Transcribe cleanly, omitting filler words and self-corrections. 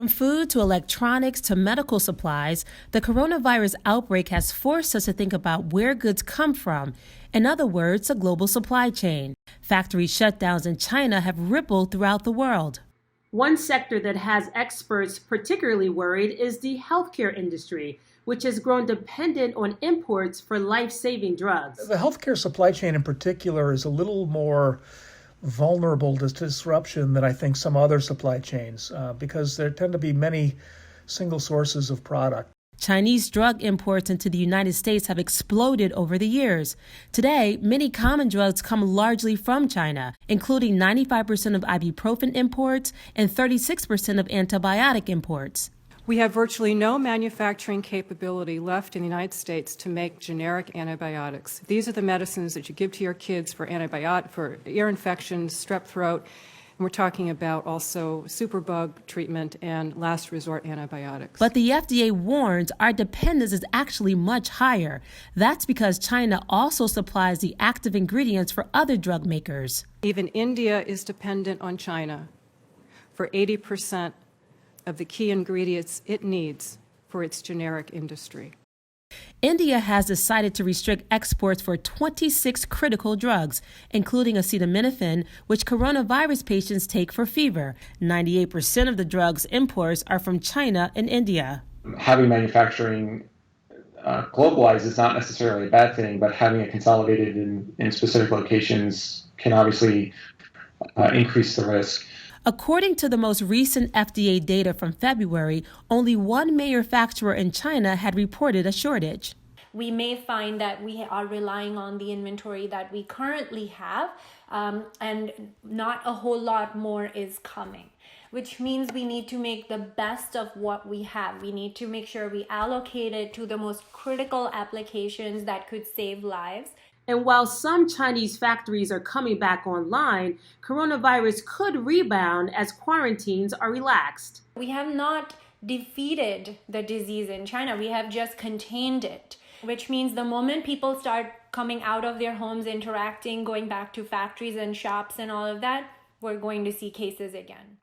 From food to electronics to medical supplies, the coronavirus outbreak has forced us to think about where goods come from. In other words, a global supply chain. Factory shutdowns in China have rippled throughout the world. One sector that has experts particularly worried is the healthcare industry, which has grown dependent on imports for life-saving drugs. The healthcare supply chain in particular is a little more vulnerable to disruption than I think some other supply chains because there tend to be many single sources of product. Chinese drug imports into the United States have exploded over the years. Today, many common drugs come largely from China, including 95% of ibuprofen imports and 36% of antibiotic imports. We have virtually no manufacturing capability left in the United States to make generic antibiotics. These are the medicines that you give to your kids for ear infections, strep throat, and we're talking about also superbug treatment and last resort antibiotics. But the FDA warns our dependence is actually much higher. That's because China also supplies the active ingredients for other drug makers. Even India is dependent on China for 80% of the key ingredients it needs for its generic industry. India has decided to restrict exports for 26 critical drugs, including acetaminophen, which coronavirus patients take for fever. 98% of the drugs imports are from China and India. Having manufacturing globalized is not necessarily a bad thing, but having it consolidated in specific locations can obviously increase the risk. According to the most recent FDA data from February, only one manufacturer in China had reported a shortage. We may find that we are relying on the inventory that we currently have, and not a whole lot more is coming, which means we need to make the best of what we have. We need to make sure we allocate it to the most critical applications that could save lives. And while some Chinese factories are coming back online, coronavirus could rebound as quarantines are relaxed. We have not defeated the disease in China. We have just contained it, which means the moment people start coming out of their homes, interacting, going back to factories and shops and all of that, we're going to see cases again.